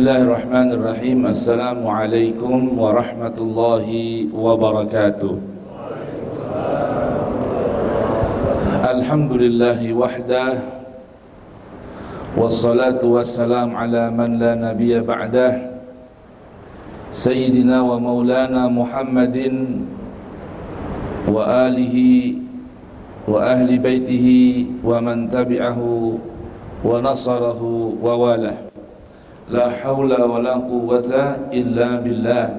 Bismillahirrahmanirrahim. Assalamualaikum warahmatullahi wabarakatuh. Alhamdulillahi wahdah, wassalatu wassalam ala man la nabiyya ba'dah, Sayyidina wa maulana Muhammadin wa alihi wa ahli baitihi wa man tabi'ahu wa nasarahu wa walah. La hawla wa la quwwata illa billah.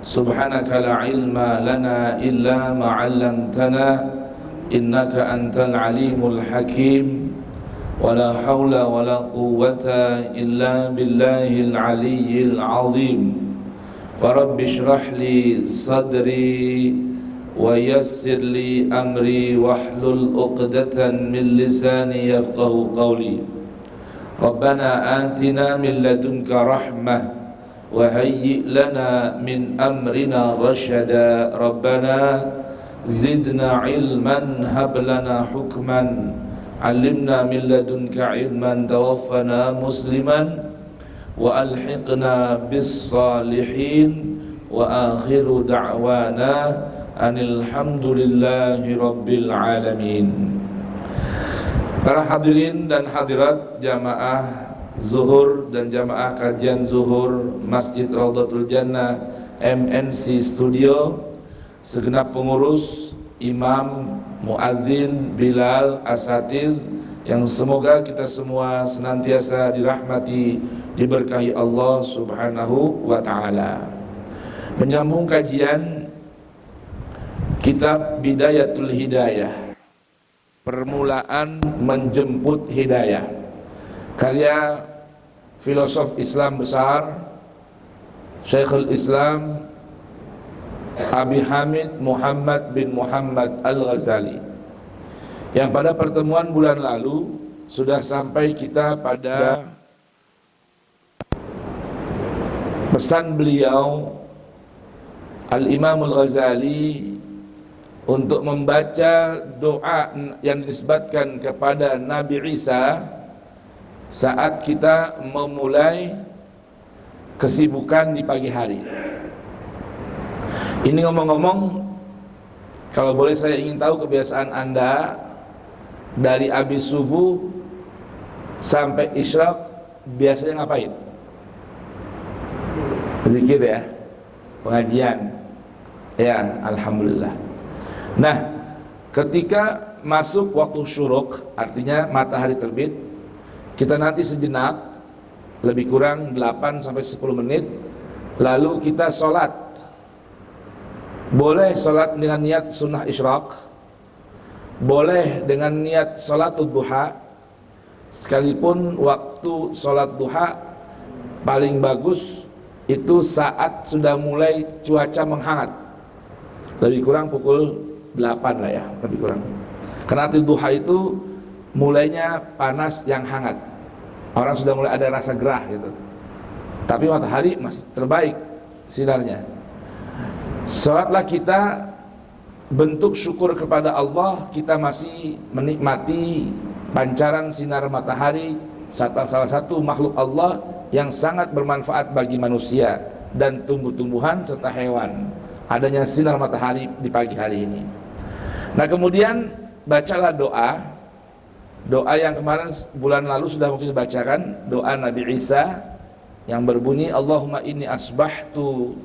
Subhanaka la ilma lana illa ma 'allamtana innaka antal alimul hakim. Wa la hawla wa la quwwata illa billahil aliyyil azim. Farabbi shrah li sadri wa yassir li amri wahlul 'uqdatan min lisani yafqahu qawli. Rabbana atina min ladunka rahmah wa hayyi' lana min amrina rasyada. Rabbana zidna ilman hab lana hukman 'allimna min ladunka ilman tawaffana musliman wa alhiqna bis salihin. Wa akhiru da'wana anil hamdulillahi rabbil alamin. Para hadirin dan hadirat jamaah zuhur dan jamaah kajian zuhur Masjid Raudhatul Jannah MNC Studio, segenap pengurus, imam, muadzin, bilal, asatidz, yang semoga kita semua senantiasa dirahmati, diberkahi Allah Subhanahu wa ta'ala. Menyambung kajian kitab Bidayatul Hidayah, Permulaan Menjemput Hidayah, karya filosof Islam besar Syekhul Islam Abi Hamid Muhammad bin Muhammad Al-Ghazali, yang pada pertemuan bulan lalu sudah sampai kita pada pesan beliau Al-Imam Al-Ghazali untuk membaca doa yang dinisbatkan kepada Nabi Isa saat kita memulai kesibukan di pagi hari. Ini ngomong-ngomong, kalau boleh saya ingin tahu kebiasaan Anda dari habis subuh sampai isyraq biasanya ngapain? Zikir ya, pengajian ya, alhamdulillah. Nah, ketika masuk waktu syuruk, artinya matahari terbit, kita nanti sejenak, lebih kurang 8-10 menit, lalu kita sholat. Boleh sholat dengan niat sunnah isyraq, boleh dengan niat sholatul duha, sekalipun waktu sholat duha paling bagus itu saat sudah mulai cuaca menghangat, lebih kurang pukul 8 lah ya, lebih kurang. Karena duha itu mulainya panas yang hangat, orang sudah mulai ada rasa gerah gitu. Tapi matahari masih terbaik sinarnya. Salatlah kita bentuk syukur kepada Allah, kita masih menikmati pancaran sinar matahari, salah satu makhluk Allah yang sangat bermanfaat bagi manusia dan tumbuh-tumbuhan serta hewan. Adanya sinar matahari di pagi hari ini. Nah, kemudian bacalah doa yang kemarin bulan lalu sudah mungkin dibacakan, doa Nabi Isa yang berbunyi Allahumma inni asbahtu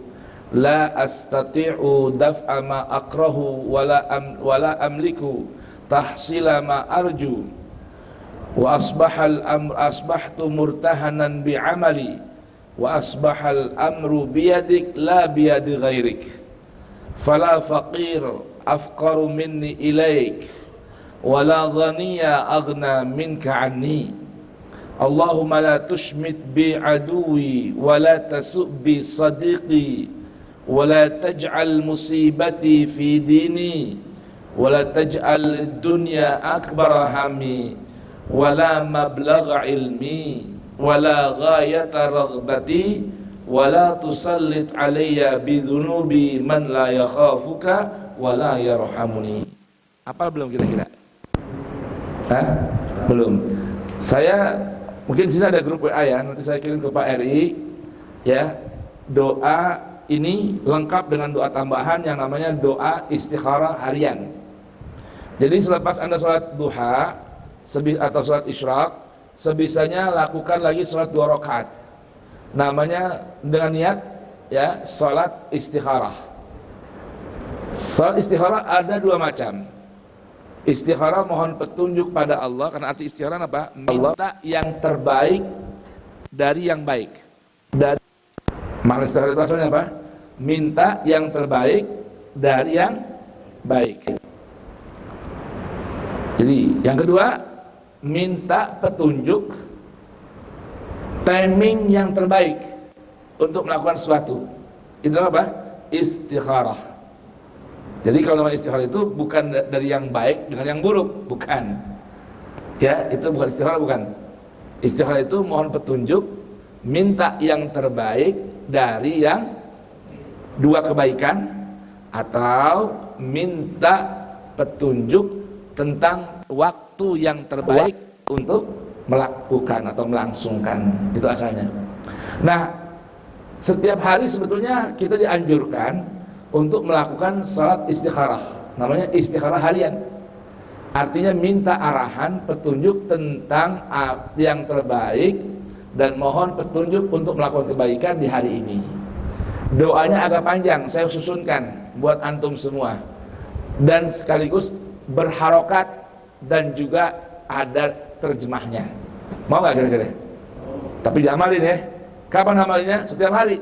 la astati'u daf'a ma akrahu wala amliku tahsila ma arju wa asbahtu murtahanan bi'amali wa asbahal amru biyadik la biyadi ghairik fala faqir afqaru minni ilaik wala ghaniya aghna minka anni. Allahumma la tushmit bi aduwi wala tasub bi sadiqi wala taj'al musibati fi dini wala taj'al dunya akbar hammi wala mablagha ilmi wala ghayata raghbati wala tusallit alayya bi dhunubi man la yakhafuka wala yarhamuni. Apa belum kira-kira? Belum. Saya Mungkin di sini ada grup WA ya, nanti saya kirim ke Pak RI ya. Doa ini lengkap dengan doa tambahan yang namanya doa istikharah harian. Jadi selepas Anda sholat duha atau sholat isyraq, sebisanya lakukan lagi sholat 2 rakaat. Namanya dengan niat ya sholat istikharah. Sholat istikharah ada 2 macam. Istikharah mohon petunjuk pada Allah, karena arti istikharah apa? Minta yang terbaik dari yang baik. Dan makna istikharah itu asalnya apa? Minta yang terbaik dari yang baik. Jadi yang kedua, minta petunjuk timing yang terbaik untuk melakukan sesuatu. Itu apa? Istikharah. Jadi kalau namanya istikharah itu bukan dari yang baik dengan yang buruk, bukan. Ya, itu bukan istikharah, bukan. Istikharah itu mohon petunjuk, minta yang terbaik dari yang 2 kebaikan, atau minta petunjuk tentang waktu yang terbaik untuk melakukan atau melangsungkan. Itu asalnya. Nah, setiap hari sebetulnya kita dianjurkan untuk melakukan salat istikharah. Namanya istikharah harian. Artinya minta arahan, petunjuk tentang yang terbaik dan mohon petunjuk untuk melakukan kebaikan di hari ini. Doanya agak panjang, saya susunkan buat antum semua. Dan sekaligus berharokat dan juga ada terjemahnya. Mau nggak kira-kira? Tapi diamalin ya. Kapan amalinnya? Setiap hari.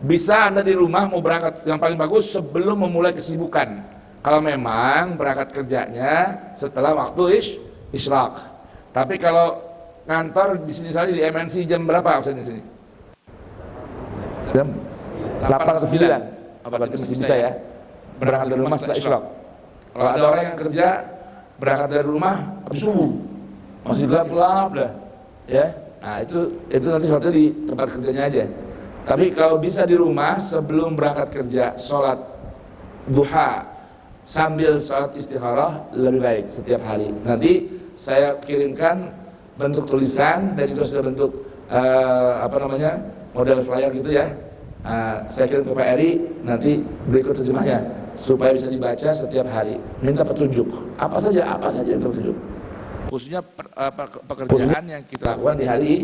Bisa Anda di rumah mau berangkat, yang paling bagus sebelum memulai kesibukan. Kalau memang berangkat kerjanya setelah waktu isyraq. Tapi kalau kantor di sini saja di MNC jam berapa di sini? Jam 8 atau 9. Berarti masih bisa ya. Berangkat dari rumah setelah isyraq. Kalau ada orang yang kerja berangkat dari rumah habis subuh, masih gelap-gelap dah, ya. Nah itu nanti sholatnya di tempat kerjanya aja. Tapi kalau bisa di rumah sebelum berangkat kerja sholat duha sambil sholat istikharah lebih baik setiap hari. Nanti saya kirimkan bentuk tulisan dan juga sudah bentuk model flyer gitu ya. Saya kirim ke Pak Eri, nanti berikut terjemahnya supaya bisa dibaca setiap hari. Minta petunjuk apa saja yang petunjuk, khususnya pekerjaan yang kita lakukan di hari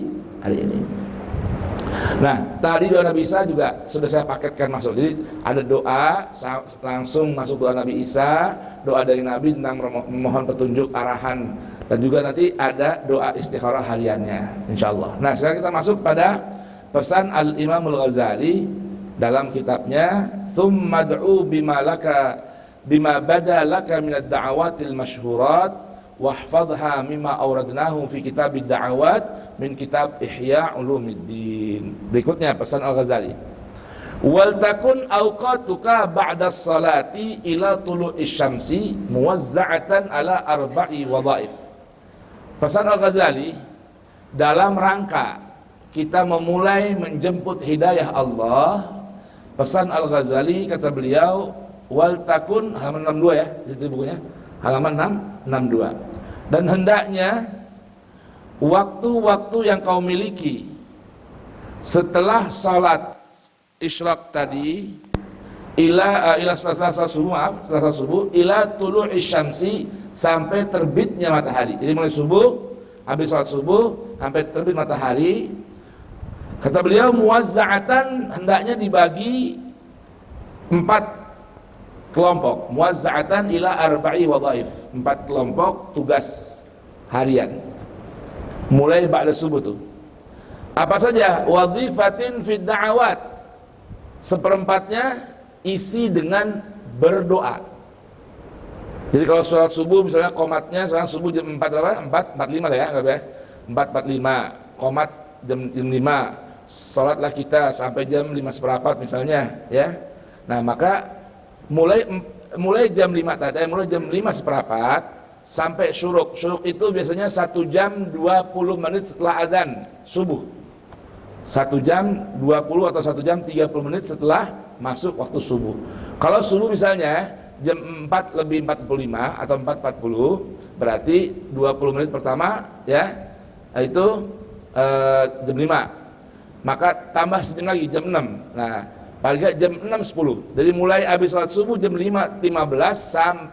ini. Nah, tadi doa Nabi Isa juga sudah saya paketkan masuk. Jadi ada doa langsung masuk doa Nabi Isa, doa dari Nabi tentang memohon petunjuk arahan, dan juga nanti ada doa istikharah hariannya insyaallah. Nah, sekarang kita masuk pada pesan Al-Imam Al-Ghazali dalam kitabnya thumma ad'u bima bada laka min ad-da'awatil masyhurat wahfadha mimma awradnahu fi kitab ad-da'awat min kitab Ihya Ulumuddin. Berikutnya pesan Al-Ghazali, wal takun awqatuka ba'da salati ila tulu'i syamsi muwazza'atan ala 4 wadhaif. Pesan Al-Ghazali dalam rangka kita memulai menjemput hidayah Allah. Pesan Al-Ghazali, kata beliau, wal takun, halaman 62 ya, di situ bukunya, halaman 62. Dan hendaknya waktu-waktu yang kau miliki setelah salat isyraq tadi ila selasa subuh ila tulu'i syamsi, sampai terbitnya matahari. Jadi mulai subuh, habis salat subuh sampai terbit matahari. Kata beliau, muwazza'atan, hendaknya dibagi 4 kelompok. Muwazza'atan ila 4 wadhaif, 4 kelompok tugas harian. Mulai ba'da subuh tuh. Apa saja? Wadhifatin fid da'awat, 1/4-nya isi dengan berdoa. Jadi kalau sholat subuh misalnya komatnya sekarang subuh jam 4 berapa? 4.45 lah ya, enggak ya? 4.45, komat jam 5. Sholatlah kita sampai jam 5:15 misalnya ya. Nah, maka mulai jam 5 tadi, mulai jam 5:15 sampai syuruk. Syuruk itu biasanya 1 jam 20 menit setelah azan subuh. 1 jam 20 atau 1 jam 30 menit setelah masuk waktu subuh. Kalau subuh misalnya jam 4 lebih 45 atau 4.40, berarti 20 menit pertama ya itu jam 5. Maka tambah sejam lagi jam 6. Nah, paling nggak jam 6.10. Jadi mulai habis sholat subuh jam 5.15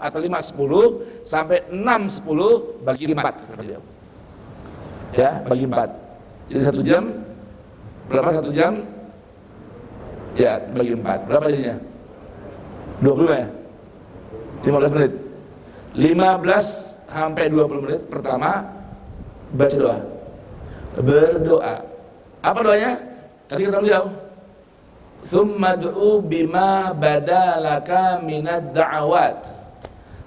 atau 5.10 sampai 6.10 bagi 4. Ya, bagi 4. Jadi 1 jam berapa 1 jam? Ya, bagi 4. Berapa jadinya? 20 ya? 15 menit. 15 sampai 20 menit pertama baca doa. Berdoa. Apa doanya? Tadi kata beliau, "Tsumma du'u bima badalaka minad da'awat."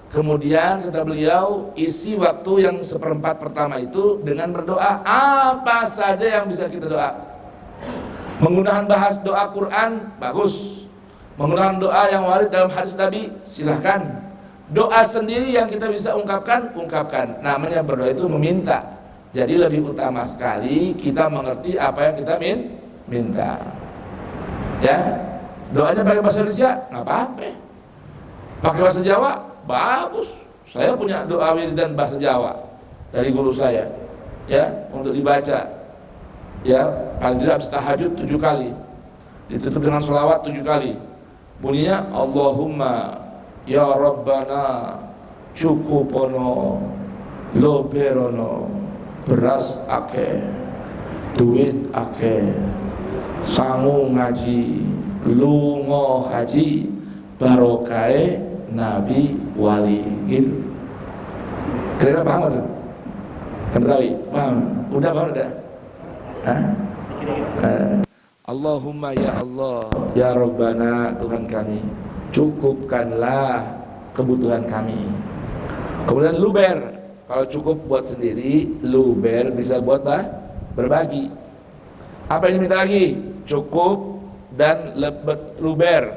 Kemudian kata beliau, isi waktu yang seperempat pertama itu dengan berdoa. Apa saja yang bisa kita doa. Menggunakan bahas doa Quran, bagus. Menggunakan doa yang warid dalam hadis Nabi, silahkan. Doa sendiri yang kita bisa ungkapkan, ungkapkan. Namanya berdoa itu meminta. Jadi lebih utama sekali kita mengerti apa yang kita minta. Ya, doanya pakai bahasa Indonesia, nggak apa-apa. Pakai bahasa Jawa, bagus. Saya punya doa wiridan bahasa Jawa dari guru saya, ya, untuk dibaca. Ya, paling tidak habis tahajud 7 kali, ditutup dengan sholawat 7 kali. Bunyinya Allahumma ya Rabbana cukupono loberono, beras akeh, duit akeh, sangu ngaji, lungo haji, barokai nabi wali. Gitu. Kira-kira paham tuh? Kan Betawi? Paham? Udah paham udah? Allahumma ya Allah ya Rabbana, Tuhan kami, cukupkanlah kebutuhan kami. Kemudian luber, kalau cukup buat sendiri, luber bisa buat berbagi. Apa yang diminta lagi? Cukup dan luber.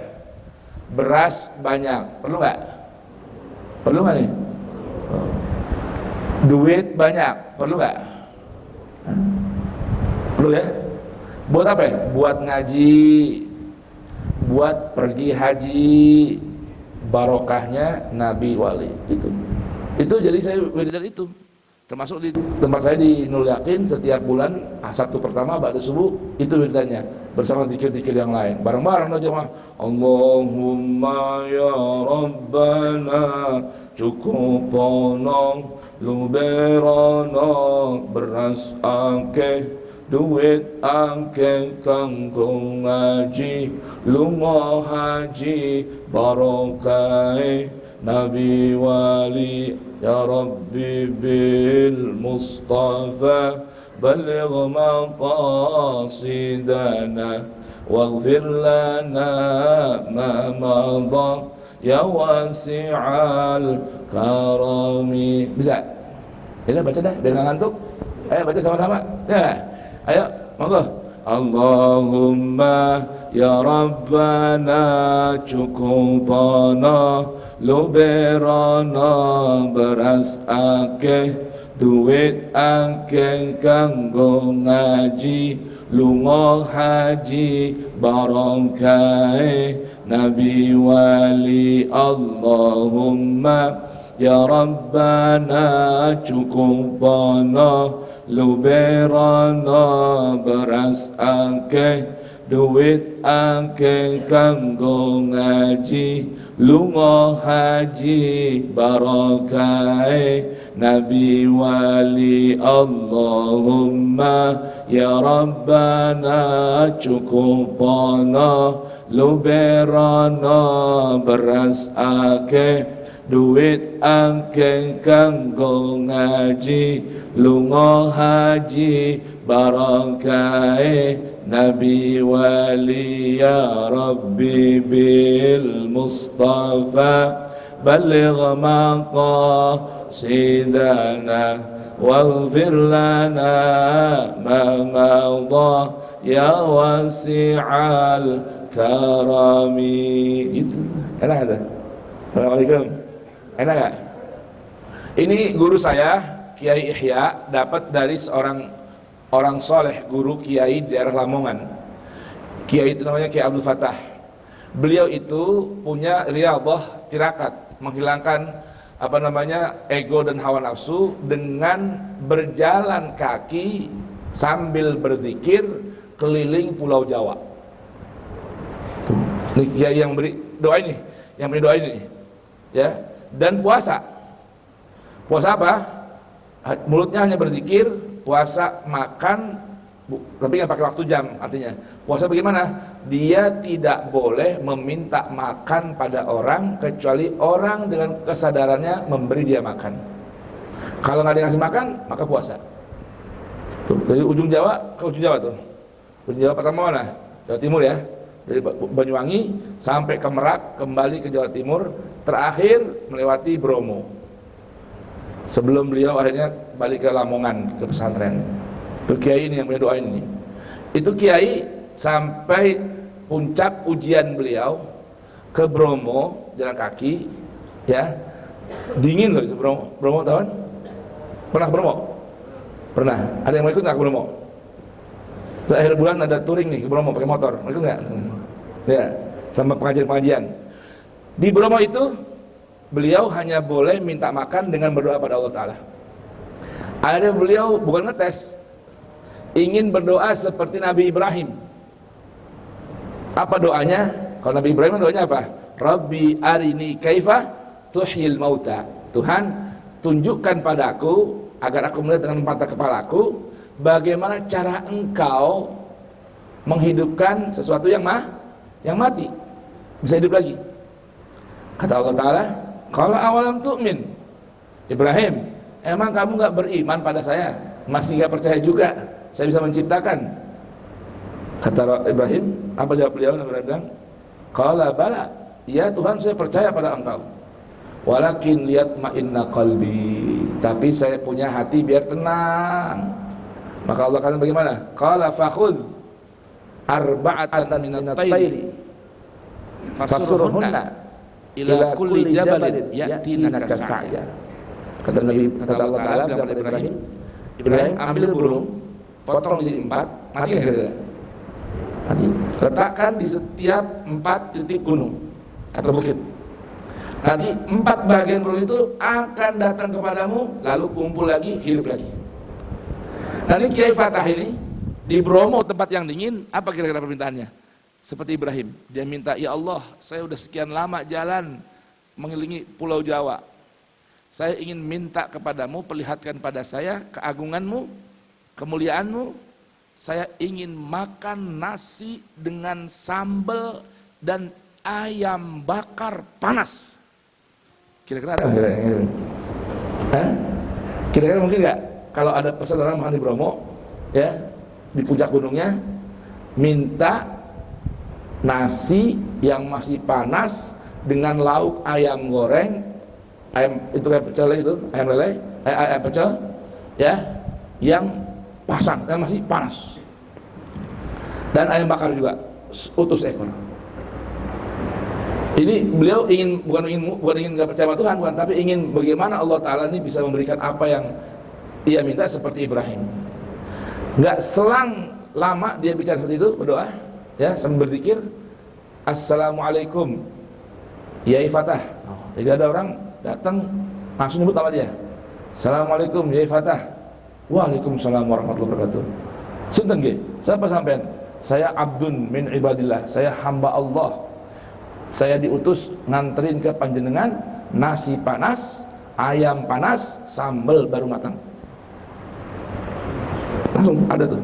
Beras banyak, perlu nggak? Perlu nggak nih? Duit banyak, perlu nggak? Perlu ya? Buat apa ya? Buat ngaji, buat pergi haji, barokahnya nabi wali. Itu jadi saya wiridan itu. Termasuk di tempat saya di Nurul Yakin, setiap bulan Sabtu pertama ba'da subuh itu wiridannya bersama zikir-zikir yang lain. Bareng-bareng aja mah. Allahumma ya Rabbana cukupono luberono, beras akeh, duit akeh kanggo ngaji, lunga haji, barokai nabi wali. Ya Rabbi bil Mustafa baligh maqasidana waghfir lana ma madha ya wasi'al karami. Bisa? Kita baca dah, biar nggak ngantuk. Ayo baca sama-sama. Ya, ayo, monggo. Allahumma ya Rabbana cukupana luberana, beras akeh, duit akeh kanggo ngaji, lunga haji, barokah nabi wali. Allahumma ya Rabbana cukupana luberana, beras akeh, duit akeh kanggo ngaji, lunga haji, barokah nabi wali. Allahumma ya Rabbana cukupana luberana, beras akeh, duit akeh kanggo ngaji, lunga haji, barokah nabi wali. Ya Rabbi bil Mustafa baligh maqasidana waghfir lana ma madha ya wasi'al karami. Itu enak ada. Assalamualaikum. Enak gak? Ini guru saya, Kiai Ihya, dapat dari seorang orang soleh, guru Kiai di daerah Lamongan. Kiai itu namanya Kiai Abdul Fattah. Beliau itu punya riyadhah tirakat, menghilangkan apa namanya, ego dan hawa nafsu dengan berjalan kaki sambil berzikir keliling Pulau Jawa. Ini kiai yang beri doa ini, ya. Dan puasa apa? Mulutnya hanya berzikir, puasa makan, tapi nggak pakai waktu jam. Artinya puasa bagaimana? Dia tidak boleh meminta makan pada orang kecuali orang dengan kesadarannya memberi dia makan. Kalau nggak ada yang ngasih makan, maka puasa. Tuh, dari ujung Jawa ke ujung Jawa tuh. Ujung Jawa pertama mana? Jawa Timur ya. Dari Banyuwangi sampai ke Merak, kembali ke Jawa Timur, terakhir melewati Bromo. Sebelum beliau akhirnya balik ke Lamongan, ke pesantren. Itu kiai ini yang punya doa ini. Itu kiai sampai puncak ujian beliau ke Bromo jalan kaki, ya. Dingin loh itu Bromo. Bromo tahu kan? Pernah ke Bromo? Pernah. Ada yang mau ikut nggak ke Bromo? Akhir bulan ada touring nih ke Bromo pakai motor. Mau ikut nggak? Ya, sama pengajian-pengajian. Di Bromo itu beliau hanya boleh minta makan dengan berdoa pada Allah Ta'ala. Ada beliau bukan ngetes, ingin berdoa seperti Nabi Ibrahim. Apa doanya? Kalau Nabi Ibrahim doanya apa? Rabbi arini kaifa tuhyil mauta. Tuhan, tunjukkan padaku agar aku melihat dengan mata kepalaku bagaimana cara engkau menghidupkan sesuatu yang mati bisa hidup lagi. Kata Allah Ta'ala, qala awalam tu'min Ibrahim, emang kamu gak beriman pada saya? Masih gak percaya juga saya bisa menciptakan? Kata Ibrahim, apa jawab beliau? Nabi bilang, qala bala, ya Tuhan saya percaya pada engkau, walakin liyatma'inna qalbi, tapi saya punya hati biar tenang. Maka Allah kata bagaimana? Qala fakhudh arba'atan minat tayri fasurhunna ila kulli jabalin ya'tinaka sa'ya. Kata Allah Ta'ala kepada Ibrahim, Ibrahim ambil burung, potong jadi 4, mati nggak kira-kira? Mati. Letakkan di setiap 4 titik gunung atau bukit. Nanti 4 bagian burung itu akan datang kepadamu, lalu kumpul lagi, hidup lagi. Nah ini Kiai Fatah ini di Bromo, tempat yang dingin, apa kira-kira permintaannya? Seperti Ibrahim, dia minta, ya Allah, saya udah sekian lama jalan mengelilingi Pulau Jawa. Saya ingin minta kepadamu, perlihatkan pada saya keagunganmu, kemuliaanmu. Saya ingin makan nasi dengan sambal dan ayam bakar panas. Kira-kira ada? Kira-kira mungkin nggak? Kalau ada pesan orang makan di Bromo, ya, di puncak gunungnya, minta nasi yang masih panas dengan lauk ayam goreng, ayam itu kayak pecel itu, ayam lele, ayam pecel, ya, yang pasang, yang masih panas, dan ayam bakar juga utuh seekor. Ini beliau ingin bukan ingin nggak percaya Tuhan, bukan, tapi ingin bagaimana Allah Ta'ala ini bisa memberikan apa yang ia minta seperti Ibrahim. Nggak selang lama dia bicara seperti itu, berdoa, ya, sambil berzikir, Assalamualaikum Yai Fatah. Jadi ada orang datang langsung nyebut nama dia, Assalamualaikum Yai Fatah. Waalaikumsalam warahmatullahi wabarakatuh. Sinten nggih? Siapa sampean? Saya abdun min ibadillah, saya hamba Allah. Saya diutus nganterin ke panjenengan nasi panas, ayam panas, sambal baru matang. Langsung ada tuh.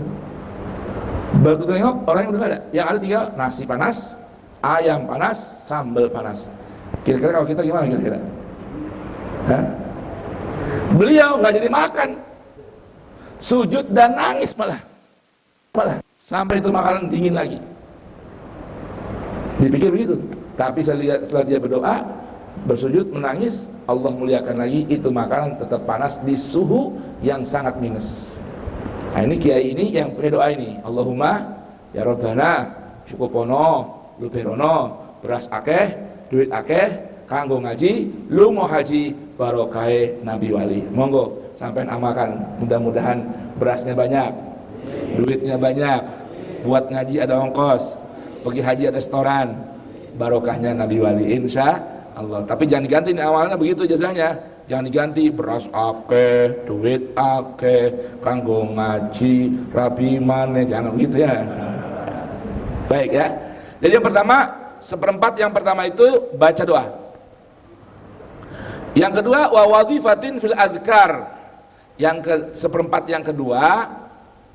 Baru tengok orang yang udah ada. Yang ada tinggal nasi panas, ayam panas, sambal panas. Kira-kira kalau kita gimana kira-kira? Hah? Beliau nggak jadi makan, sujud dan nangis malah sampai itu makanan dingin lagi. Dipikir begitu. Tapi setelah dia berdoa, bersujud, menangis, Allah muliakan lagi, itu makanan tetap panas di suhu yang sangat minus. Nah ini kiai ini yang punya doa ini, Allahumma ya Rabbana syukupono luberono beras akeh, duit akeh, kanggo ngaji, lu mau haji barokai Nabi Wali. Monggo sampean amalkan, mudah-mudahan berasnya banyak, duitnya banyak, buat ngaji ada ongkos, pergi haji ada restoran, barokahnya Nabi Wali insya Allah. Tapi jangan diganti, awalnya begitu jazahnya. Jangan diganti beras akeh, duit akeh, kanggo ngaji, rabi maneh, jangan gitu ya. Baik ya. Jadi yang pertama, seperempat yang pertama itu baca doa. Yang kedua, wa wazifatin fil azkar. Seperempat yang kedua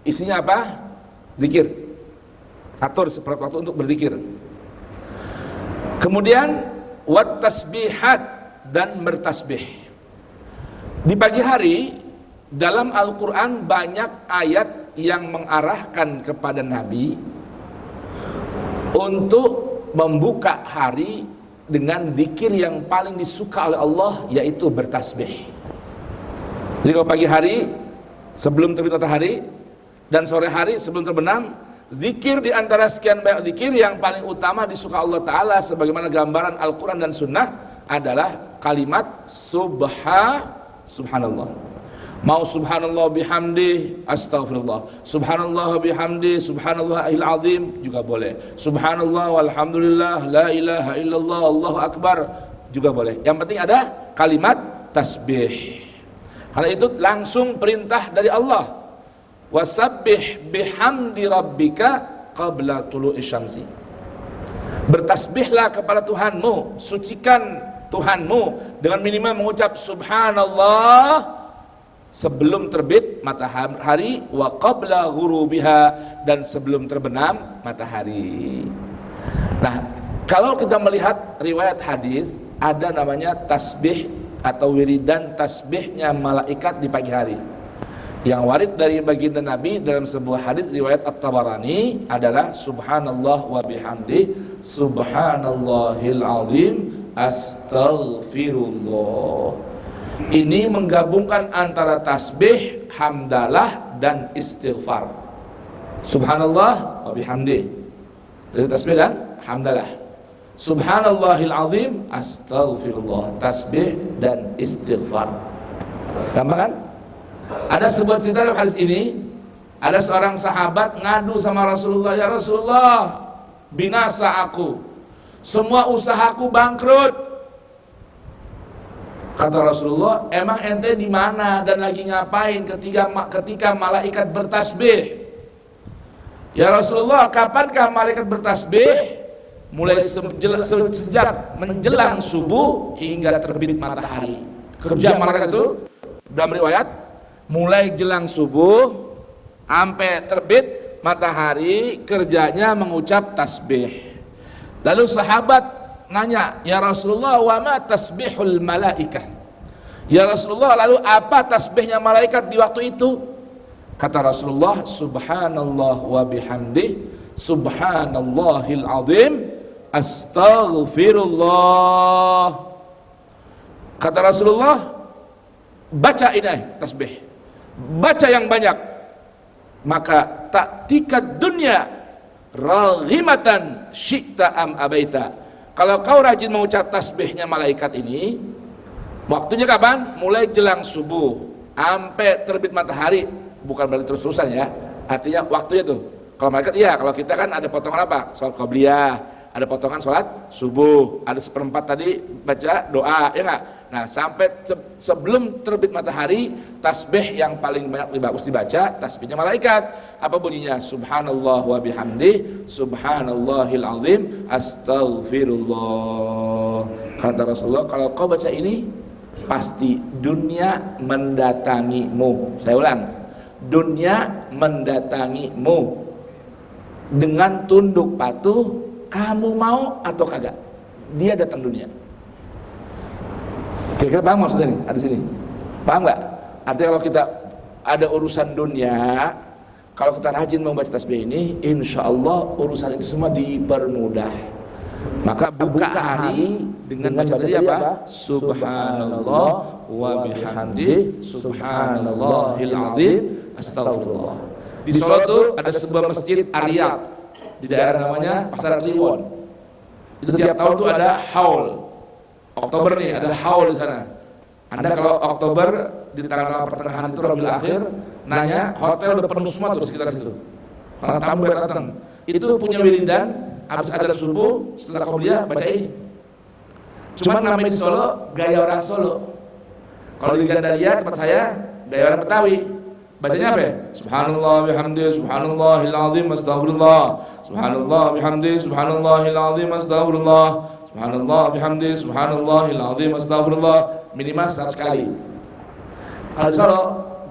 isinya apa? Zikir. Atur seperempat waktu untuk berzikir. Kemudian wat tasbihat, dan bertasbih. Di pagi hari dalam Al-Qur'an banyak ayat yang mengarahkan kepada Nabi untuk membuka hari dengan zikir yang paling disuka oleh Allah, yaitu bertasbih. Jadi kalau pagi hari sebelum terbit matahari dan sore hari sebelum terbenam, zikir di antara sekian banyak zikir yang paling utama disuka Allah Ta'ala sebagaimana gambaran Al-Quran dan Sunnah adalah kalimat subhanallah. Mau subhanallah bihamdi, astaghfirullah. Subhanallah bihamdi, subhanallahil azim juga boleh. Subhanallah walhamdulillah, la ilaha illallah, Allahu akbar juga boleh. Yang penting ada kalimat tasbih. Karena itu langsung perintah dari Allah. Wasabbih bihamdi rabbika qabla tulu'i syamsi. Bertasbihlah kepada Tuhanmu, sucikan Tuhanmu dengan minimal mengucap subhanallah sebelum terbit matahari, wa qabla ghurubiha, dan sebelum terbenam matahari. Nah, kalau kita melihat riwayat hadis, ada namanya tasbih atau wiridan tasbihnya malaikat di pagi hari. Yang warid dari baginda Nabi dalam sebuah hadis riwayat At-Tabarani adalah subhanallah wa bihamdi, subhanallahil azim, astaghfirullah. Ini menggabungkan antara tasbih, hamdalah, dan istighfar. Subhanallah wa bihamdi, jadi tasbih dan hamdalah. Subhanallahil azim, astaghfirullah, tasbih dan istighfar. Gampang kan? Ada sebuah cerita dalam hadis ini, ada seorang sahabat ngadu sama Rasulullah, ya Rasulullah, binasa aku, semua usahaku bangkrut. Kata Rasulullah, emang ente di mana dan lagi ngapain ketika malaikat bertasbih? Ya Rasulullah, kapankah malaikat bertasbih? Mulai sejak menjelang subuh hingga terbit matahari. Kerja malaikat itu dalam riwayat mulai jelang subuh sampai terbit matahari, kerjanya mengucap tasbih. Lalu sahabat nanya, ya Rasulullah, wa ma tasbihul malaikah? Ya Rasulullah, lalu apa tasbihnya malaikat di waktu itu? Kata Rasulullah, subhanallah wa bihamdih, subhanallahil azim, astaghfirullah. Kata Rasulullah, baca ini tasbih, baca yang banyak, maka ta'tikat dunya raghimatan syi'ta am abaita. Kalau kau rajin mengucap tasbihnya malaikat ini, waktunya kapan? Mulai jelang subuh sampai terbit matahari, bukan berarti terus-terusan ya, artinya waktunya tuh. Kalau malaikat iya, kalau kita kan ada potongan apa? Salat qabliyah, ada potongan sholat subuh, ada seperempat tadi baca doa, ya enggak? Nah, sampai sebelum terbit matahari, tasbih yang paling banyak bagus dibaca, tasbihnya malaikat. Apa bunyinya? Subhanallah wa bihamdih, subhanallahil azim, astaghfirullah. Kata Rasulullah, kalau kau baca ini, pasti dunia mendatangimu. Saya ulang, dunia mendatangimu dengan tunduk patuh. Kamu mau atau kagak, dia datang dunia. Kira-kira paham maksudnya nih? Ada sini, paham nggak? Artinya kalau kita ada urusan dunia, kalau kita rajin membaca tasbih ini, insya Allah urusan itu semua dipermudah. Maka buka hari dengan baca tadi apa? Subhanallah wa bihamdi, subhanallahil azim, astagfirullah. Di Solo tuh ada sebuah masjid Ariyat di daerah namanya Pasar Kliwon. Itu tiap tahun tuh ada haul. Oktober nih ada haul di sana. Anda kalau Oktober di tanggal pertengahan itu Rabiul Akhir, nanya hotel udah penuh semua tuh sekitar situ. Karena tamu yang datang. Itu punya wiridan, habis adzan subuh setelah qabliyah baca ini. Cuman namanya di Solo gaya orang Solo. Kalau di Gandaria tempat saya gaya orang Betawi. Bacanya apa ya? Subhanallah bihamdi subhanallahil azim astagfirullah. Subhanallah bihamdi subhanallahil azim astagfirullah. Subhanallah bihamdi subhanallahil azim astagfirullah. Minimal 100 kali. Kalau di Solo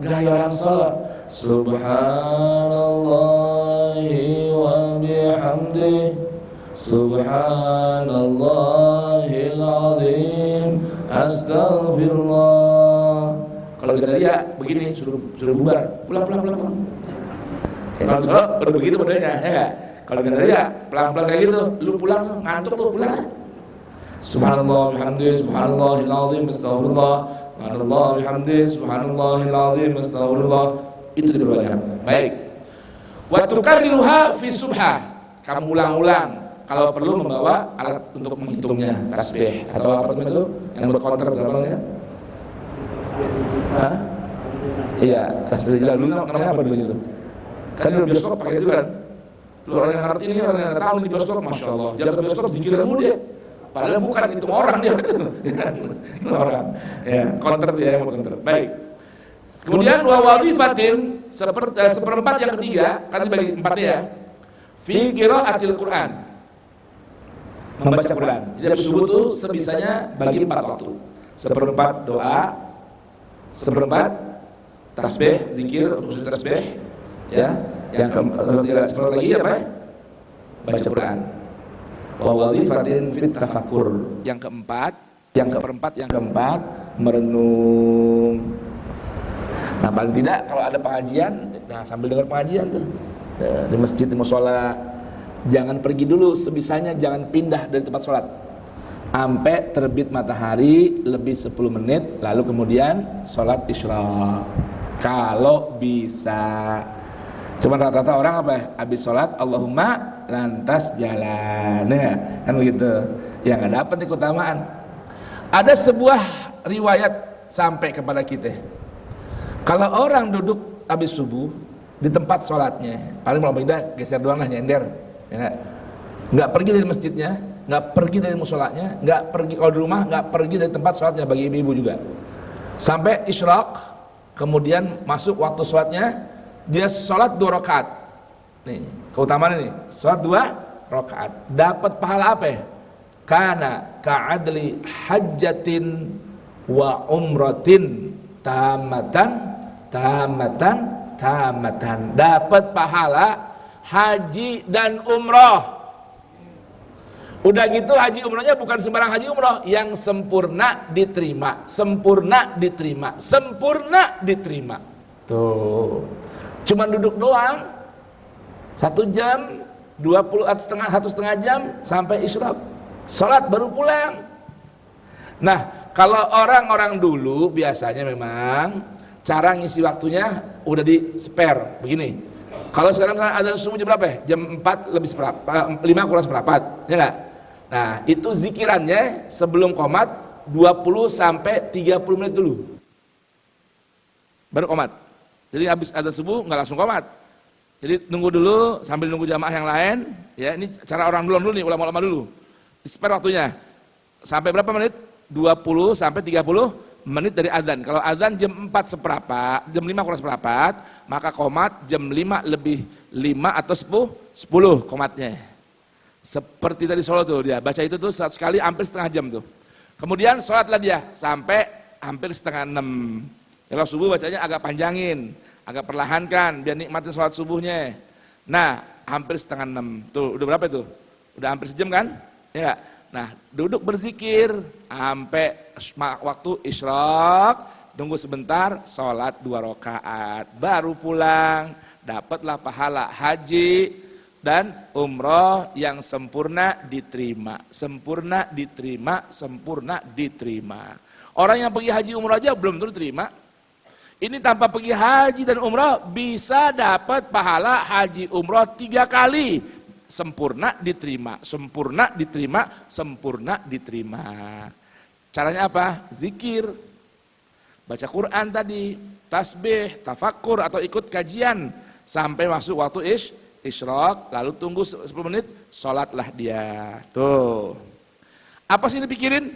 gaya orang Solo. Subhanallahi wa bihamdi subhanallahil azim astagfirullah. Kalau kita dia begini suruh bubar, pulang. Kalau Solo udah begitu modelnya, ya enggak? Kalau kita dia pelan-pelan kayak gitu, lu pulang ngantuk lu pulang. Subhanallah bihamdi subhanallahil azim astagfirullah. Subhanallah bihamdi subhanallahil azim astagfirullah. Itu diperbanyak. Baik. Wa tukarriruha fi subha. Kamu ulang-ulang. Kalau perlu membawa alat untuk menghitungnya, tasbih atau apa itu yang berkonter namanya? Hah? Iya, tasbih dulu namanya apa dulu itu? Kan di bioskop pakai itu kan. Lu orang yang ngerti ini, orang yang tahu di bioskop, masya Allah. Jaga bioskop pikiranmu dia. Padahal bukan itu orang dia itu. Orang. Ya, konter dia yang mau konter. Baik. Kemudian wa wazifatin seperempat yang ketiga, kan dibagi empatnya ya. Fi qiraatil Quran. Membaca Quran. Jadi habis subuh itu sebisanya bagi 4 waktu. Seperempat doa, seperempat tasbih, zikir, khusus tasbih, ya. Yang seperempat lagi apa? Baca Quran. Wa wazifatin fit tafakkur. Yang keempat, yang keempat merenung. Nah paling tidak kalau ada pengajian, nah sambil dengar pengajian tuh di masjid, di mushola, jangan pergi dulu, sebisanya jangan pindah dari tempat sholat sampai terbit matahari lebih 10 menit, lalu kemudian sholat isyraq kalau bisa. Cuman rata-rata orang apa ya? Habis sholat Allahumma lantas jalan, ya kan begitu, ya nggak dapat nih keutamaan. Ada sebuah riwayat sampai kepada kita, kalau orang duduk habis subuh di tempat sholatnya, paling paling tidak geser doang lah, nyender, ya nggak pergi dari masjidnya, nggak pergi dari musholanya, nggak pergi kalau di rumah, nggak pergi dari tempat sholatnya, bagi ibu-ibu juga, sampai isyraq, kemudian masuk waktu sholatnya, dia sholat 2 rakaat. Nih keutamaan ini, sholat 2 rakaat, dapat pahala apa ya? Kana ka'adli hajjatin wa umratin tamatan, dapat pahala haji dan umroh. Udah gitu haji umrohnya bukan sembarang haji umroh, yang sempurna diterima, sempurna diterima, sempurna diterima. Tuh, cuman duduk doang 1 jam 1,5 jam sampai isyraq, sholat baru pulang. Nah kalau orang-orang dulu biasanya memang cara ngisi waktunya udah di spare begini. Kalau sekarang azan subuh jam berapa ya? Jam 4 lebih seperempat, 5 kurang seperempat, ya enggak? Nah itu zikirannya sebelum qomat 20 sampai 30 menit dulu baru qomat. Jadi habis azan subuh nggak langsung qomat, jadi nunggu dulu sambil nunggu jamaah yang lain, ya. Ini cara orang dulu nih, ulama-ulama dulu, di spare waktunya sampai berapa menit? 20 sampai 30 menit dari azan. Kalau azan jam 4 seperempat, jam 5 kurang seperempat, maka qomat jam 5 lebih 5 atau 10 qomatnya. Seperti tadi Solo tuh, dia baca itu tuh 100 kali hampir setengah jam tuh. Kemudian sholatlah dia sampai hampir setengah 6. Kalau subuh bacanya agak panjangin, agak perlahankan biar nikmatin sholat subuhnya. Nah hampir setengah 6 tuh, udah berapa itu? Udah hampir sejam kan? Ya. Nah duduk berzikir sampai waktu isyraq, tunggu sebentar, sholat 2 rakaat, baru pulang, dapatlah pahala haji dan umroh yang sempurna diterima, sempurna diterima, sempurna diterima. Orang yang pergi haji umroh aja belum tentu diterima. Ini tanpa pergi haji dan umroh bisa dapat pahala haji umroh 3 kali. Sempurna diterima, sempurna diterima, sempurna diterima. Caranya apa? Zikir, baca Quran tadi, tasbih, tafakkur atau ikut kajian sampai masuk waktu isyraq, lalu tunggu 10 menit, sholatlah dia. Tuh. Apa sih yang dipikirin?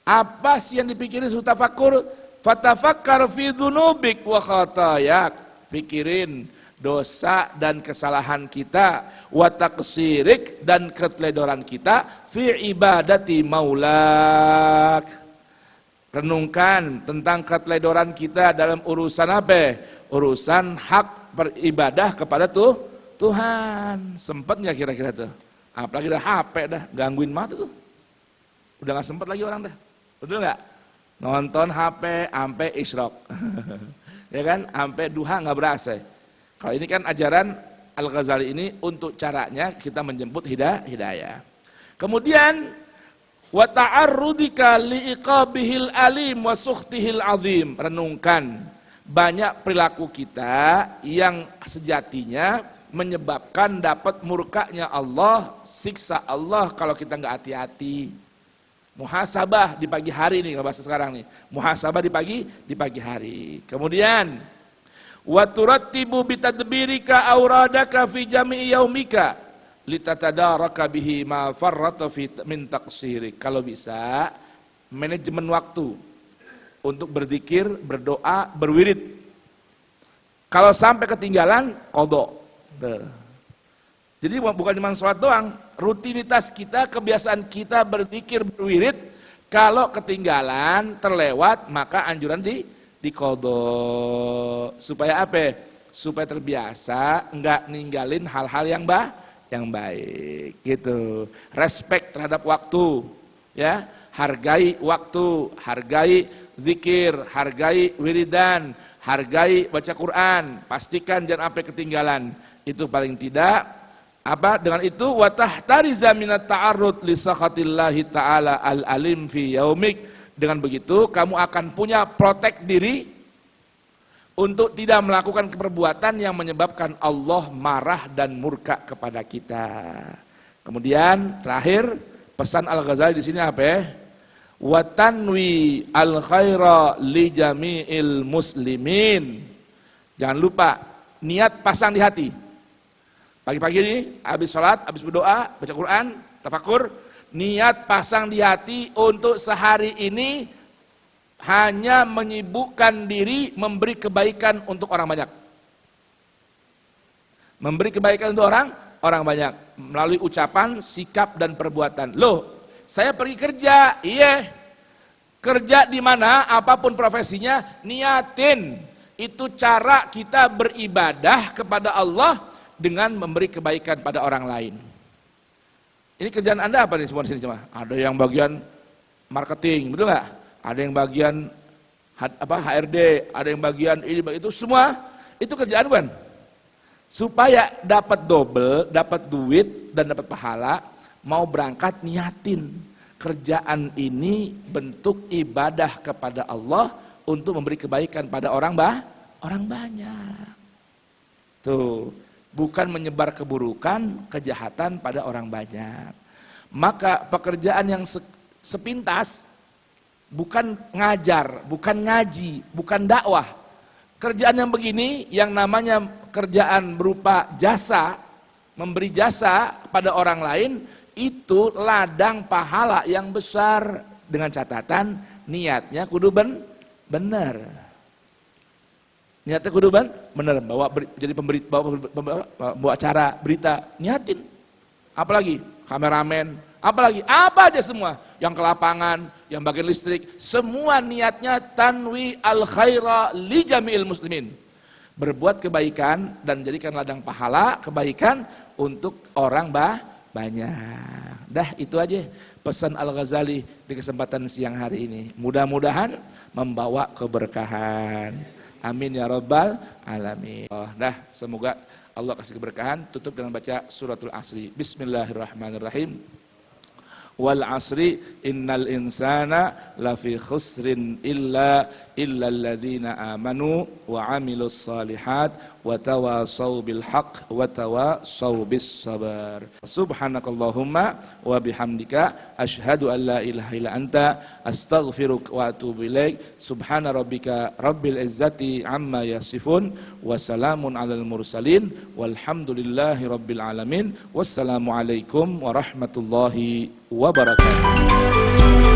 Apa sih yang dipikirin suruh tafakkur? Fatafakkar fi dzunubik wa khatayak. Pikirin dosa dan kesalahan kita, wa taqsirik dan keteledoran kita fi ibadati maulak. Renungkan tentang keteledoran kita dalam urusan apa? Urusan hak beribadah kepada Tuhan. Sempet nggak kira-kira tuh? Apalagi dah HP dah gangguin mata tuh. Udah nggak sempet lagi orang dah. Betul nggak? Nonton HP sampai isyraq. Ya kan? Sampai duha nggak berasa. Kalau ini kan ajaran Al-Ghazali ini untuk caranya kita menjemput hidayah. Kemudian wa ta'arrudika liiqabihil alim wa sukhtihil azim. Renungkan banyak perilaku kita yang sejatinya menyebabkan dapat murkanya Allah, siksa Allah kalau kita nggak hati-hati. Muhasabah di pagi hari nih, kalau bahasa sekarang nih. Muhasabah di pagi hari. Kemudian wa turattibu bitadbirika auradaka fi jami'i yaumika litatadaraka bihi ma farrata fi min taqsirik. Kalau bisa manajemen waktu untuk berzikir, berdoa, berwirid. Kalau sampai ketinggalan qadha. Jadi bukan cuma sholat doang, rutinitas kita, kebiasaan kita berzikir, berwirid, kalau ketinggalan, terlewat, maka anjuran di qadha. Supaya apa? Supaya terbiasa, enggak ninggalin hal-hal yang baik, gitu. Respect terhadap waktu, ya, hargai waktu, hargai zikir, hargai wiridan, hargai baca Quran, pastikan jangan sampai ketinggalan. Itu paling tidak. Apa dengan itu wa tahtariza minat ta'arrud li sakhatillahi ta'ala al-alim fi yaumik. Dengan begitu kamu akan punya protek diri untuk tidak melakukan perbuatan yang menyebabkan Allah marah dan murka kepada kita. Kemudian terakhir pesan Al-Ghazali di sini apa ya? Wa tanwi al-khaira li jami'il muslimin. Jangan lupa niat pasang di hati. Pagi-pagi ini, habis sholat, habis berdoa, baca Quran, tafakur, niat pasang di hati untuk sehari ini hanya menyibukkan diri memberi kebaikan untuk orang banyak. Memberi kebaikan untuk orang banyak melalui ucapan, sikap dan perbuatan. Loh, saya pergi kerja, iya. Kerja di mana, apapun profesinya, niatin. Itu cara kita beribadah kepada Allah dengan memberi kebaikan pada orang lain. Ini kerjaan Anda apa nih semua di sini cuma? Ada yang bagian marketing, betul nggak? Ada yang bagian HRD, ada yang bagian ini, itu semua itu kerjaan bukan? Supaya dapat double, dapat duit dan dapat pahala, mau berangkat niatin kerjaan ini bentuk ibadah kepada Allah untuk memberi kebaikan pada orang banyak. Tuh. Bukan menyebar keburukan, kejahatan pada orang banyak. Maka pekerjaan yang sepintas bukan ngajar, bukan ngaji, bukan dakwah. Kerjaan yang begini yang namanya kerjaan berupa jasa, memberi jasa pada orang lain, itu ladang pahala yang besar dengan catatan niatnya kudu benar. Niatnya kudu bener, jadi bawa acara berita, niatin. Apalagi kameramen, apalagi apa aja semua, yang ke lapangan, yang bagian listrik, semua niatnya tanwi al khaira li jami'il muslimin. Berbuat kebaikan dan jadikan ladang pahala kebaikan untuk orang banyak. Dah itu aja pesan Al-Ghazali di kesempatan siang hari ini. Mudah-mudahan membawa keberkahan. Amin ya rabbal alamin. Nah, semoga Allah kasih keberkahan. Tutup dengan baca suratul Asri. Bismillahirrahmanirrahim. Wal asri innal insana lafi khusrin illa alladzina amanu wa amilus salihat wa tawasaw bil haqq wa tawasaw bis sabar. Subhanakallahumma wa bihamdika asyhadu an la ilaha illa anta astaghfiruka wa atubu ilaik. Subhana rabbika rabbil izzati amma yasifun wa salamun alal mursalin walhamdulillahi rabbil alamin. Wassalamu alaikum warahmatullahi wabarakatuh.